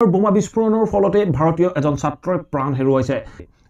বোমা বিস্ফোৰণৰ ফলতে ভাৰতীয় এজন ছাত্ৰই প্ৰাণ হেৰুৱাইছে।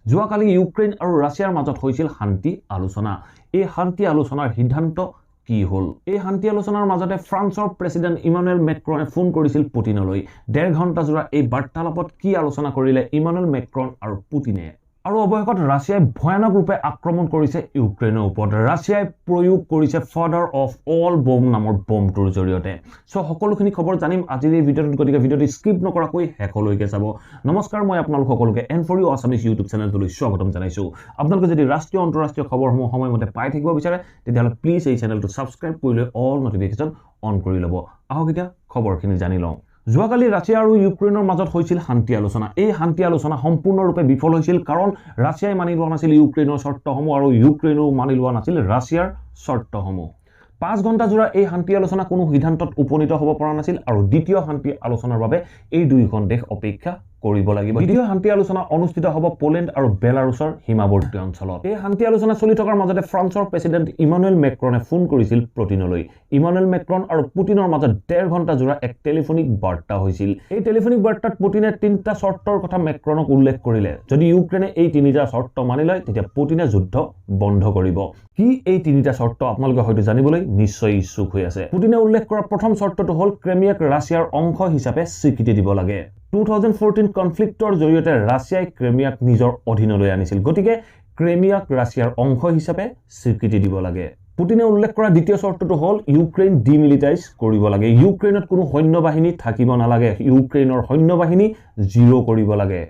যোৱাকালি ইউক্ৰেইন আৰু ৰাছিয়াৰ মাজত হৈছিল শান্তি আলোচনা। এই শান্তি আলোচনাৰ সিদ্ধান্ত কি হ'ল? এই শান্তি আলোচনাৰ মাজতে ফ্ৰান্সৰ প্ৰেছিডেণ্ট ইমানুৱেল মেক্ৰনে ফোন কৰিছিল পুটিনলৈ। 1.5 ঘণ্টা জোৰা এই বাৰ্তালাপত কি আলোচনা কৰিলে ইমানুৱেল মেক্ৰন আৰু পুটিনে? আৰু অৱশেষত ৰাছিয়াই ভয়ানক ৰূপে আক্ৰমণ কৰিছে ইউক্ৰেইনৰ ওপৰত। ৰাছিয়াই প্ৰয়োগ কৰিছে ফাদাৰ অফ অল বম নামৰ বমটোৰ জৰিয়তে। সো সকলোখিনি খবৰ জানিম আজিৰ এই ভিডিঅ'টোত, গতিকে ভিডিঅ'টো স্কিপ নকৰাকৈ শেষলৈকে চাব। নমস্কাৰ, মই আপোনালোক সকলোকে এন4ইউ আছামিজ ইউটিউব চেনেলটোলৈ স্বাগতম জনাইছো। আপোনালোকে যদি ৰাষ্ট্ৰীয় অন্তঃৰাষ্ট্ৰীয় খবৰসমূহ সময়মতে পাই থাকিব বিচাৰে তেতিয়াহ'লে প্লিজ এই চেনেলটো ছাবস্ক্ৰাইব কৰি লৈ অল নটিফিকেশ্যন অন কৰি ল'ব। আহক এতিয়া খবৰখিনি জানি লওঁ। যোৱাকালি ৰাছিয়া আৰু ইউক্ৰেইনৰ মাজত হৈছিল শান্তি আলোচনা। এই শান্তি আলোচনা সম্পূৰ্ণৰূপে বিফল হৈছিল, কাৰণ ৰাছিয়াই মানি লোৱা নাছিল ইউক্ৰেইনৰ চৰ্তসমূহ আৰু ইউক্ৰেইনেও মানি লোৱা নাছিল ৰাছিয়াৰ চৰ্তসমূহ। 5 ঘণ্টা জোৰা এই শান্তি আলোচনা কোনো সিদ্ধান্তত উপনীত হ'ব পৰা নাছিল আৰু দ্বিতীয় শান্তি আলোচনাৰ বাবে এই দুয়োখন দেশ অপেক্ষা কৰিব লাগিব। দ্বিতীয় শান্তি আলোচনা অনুষ্ঠিত হ'ব পোলেণ্ড আৰু বেলাৰুছৰ সীমাৱৰ্তী অঞ্চলত। এই শান্তি আলোচনা চলি থকাৰ মাজতে ফ্ৰান্সৰ প্ৰেছিডেণ্ট ইমানুৱেল মেক্ৰনে ফোন কৰিছিল পুটিনলৈ। ইমানুৱেল মেক্ৰন আৰু পুটিনৰ মাজত 1.5 ঘণ্টা জোৰা এক টেলিফোনিক বাৰ্তা হৈছিল। এই টেলিফোনিক বাৰ্তাত পুটিনে 3টা চৰ্তৰ কথা মেক্ৰনক উল্লেখ কৰিলে। যদি ইউক্ৰেইনে এই 3টা চৰ্ত মানি লয় তেতিয়া পুটিনে যুদ্ধ বন্ধ কৰিব। কি এই 3টা চৰ্ত আপোনালোকে হয়তো জানিবলৈ নিশ্চয় ইচ্ছুক হৈ আছে। পুটিনে উল্লেখ কৰা প্ৰথম চৰ্তটো হ'ল ক্ৰিমিয়াক ৰাছিয়াৰ অংশ হিচাপে স্বীকৃতি দিব লাগে। 2014 কনফ্লিক্টৰ জৰিয়তে ৰাছিয়াই ক্ৰিমিয়াক নিজৰ অধীনলৈ আনিছিল, গতিকে ক্ৰিমিয়াক ৰাছিয়াৰ অংশ হিচাপে স্বীকৃতি দিব লাগে। পুটিনে উল্লেখ কৰা দ্বিতীয় চৰ্তটো হ'ল ইউক্ৰেইন ডিমিলিটাইজ কৰিব লাগে। ইউক্ৰেইনত কোনো সৈন্য বাহিনী থাকিব নালাগে, ইউক্ৰেইনৰ সৈন্য বাহিনী জিৰ' কৰিব লাগে।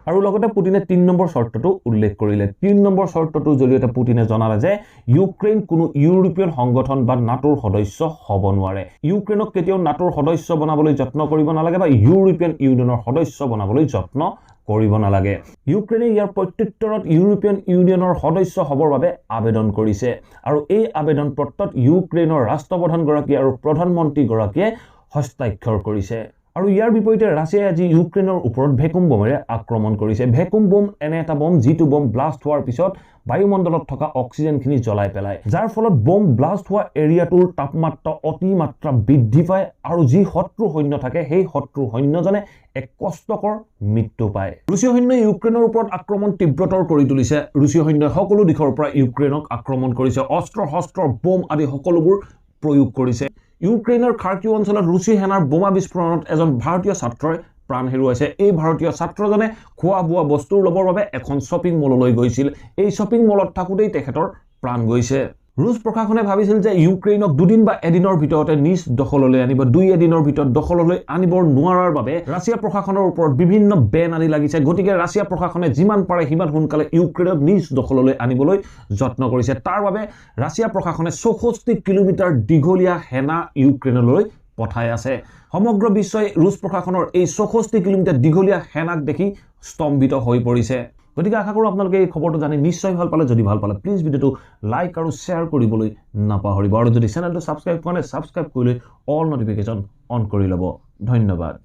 আৰু লগতে পুটিনে 3 নম্বৰ চৰ্তটো উল্লেখ কৰিলে। 3 নম্বৰ চৰ্তটোৰ জৰিয়তে পুটিনে জনালে যে ইউক্ৰেইন কোনো ইউৰোপীয় সংগঠন বা নাটোৰ সদস্য হ'ব নোৱাৰে। ইউক্ৰেইনক কেতিয়াও নাটোৰ সদস্য বনাবলৈ যত্ন কৰিব নালাগে বা ইউৰোপীয়ান ইউনিয়নৰ সদস্য বনাবলৈ যত্ন কৰিব নালাগে। ইউক্ৰেইনে ইয়াৰ প্ৰত্যুত্তৰত ইউৰোপীয়ান ইউনিয়নৰ সদস্য হ'বৰ বাবে আবেদন কৰিছে আৰু এই আবেদন পত্ৰত ইউক্ৰেইনৰ ৰাষ্ট্ৰপ্ৰধানগৰাকী আৰু প্ৰধানমন্ত্ৰীগৰাকীয়ে হস্তাক্ষৰ কৰিছে। আৰু ইয়াৰ বিপৰীতে ৰাছিয়াই আজি ইউক্ৰেইনৰ ওপৰত ভেকুম বোমেৰে আক্ৰমণ কৰিছে। ভেকুম বোম এনে এটা বোম যিটো বোম ব্লাষ্ট হোৱাৰ পিছত বায়ুমণ্ডলত থকা অক্সিজেনখিনি জ্বলাই পেলায়, যাৰ ফলত বোম ব্লাষ্ট হোৱা এৰিয়াটোৰ তাপমাত্ৰা অতিমাত্ৰা বৃদ্ধি পায় আৰু যি শত্ৰু সৈন্য থাকে সেই শত্ৰু সৈন্যজনে এক কষ্টকৰ মৃত্যু পায়। ৰুছীয় সৈন্যই ইউক্ৰেইনৰ ওপৰত আক্ৰমণ তীব্ৰতৰ কৰি তুলিছে। ৰুছীয় সৈন্যই সকলো দিশৰ পৰা ইউক্ৰেইনক আক্ৰমণ কৰিছে, অস্ত্ৰ শস্ত্ৰ বোম আদি সকলোবোৰ প্ৰয়োগ কৰিছে। ইউক্ৰেইনৰ খাৰ্কিভ অঞ্চলত ৰুছী সেনাৰ বোমা বিস্ফোৰণত এজন ভাৰতীয় ছাত্ৰই প্ৰাণ হেৰুৱাইছে। এই ভাৰতীয় ছাত্ৰজনে খোৱা বোৱা বস্তুৰ ল'বৰ বাবে এখন শ্বপিং মললৈ গৈছিল। এই শ্বপিং মলত থাকোঁতেই তেখেতৰ প্ৰাণ গৈছে। ৰুছ প্ৰশাসনে ভাবিছিল যে ইউক্ৰেইনক 2 দিন বা এদিনৰ ভিতৰতে নিজ দখললৈ আনিব। 2 এদিনৰ ভিতৰত দখললৈ আনিব নোৱাৰাৰ বাবে ৰাছিয়া প্ৰশাসনৰ ওপৰত বিভিন্ন বেন আদি লাগিছে। গতিকে ৰাছিয়া প্ৰশাসনে যিমান পাৰে সিমান সোনকালে ইউক্ৰেইনক নিজ দখললৈ আনিবলৈ যত্ন কৰিছে। তাৰ বাবে ৰাছিয়া প্ৰশাসনে 64 কিলোমিটাৰ দীঘলীয়া সেনা ইউক্ৰেইনলৈ পঠাই আছে। সমগ্ৰ বিশ্বই ৰুছ প্ৰশাসনৰ এই 64 কিলোমিটাৰ দীঘলীয়া সেনাক দেখি স্তম্ভিত হৈ পৰিছে। গতিকে আশা কৰোঁ আপোনালোকে এই খবৰটো জানি নিশ্চয় ভাল পালে। যদি ভাল পালে প্লিজ ভিডিঅ'টো লাইক আৰু শ্বেয়াৰ কৰিবলৈ নাপাহৰিব। আৰু যদি চেনেলটো ছাবস্ক্ৰাইব কৰা নাই ছাবস্ক্ৰাইব কৰি লৈ অল নটিফিকেশ্যন অন কৰি ল'ব। ধন্যবাদ।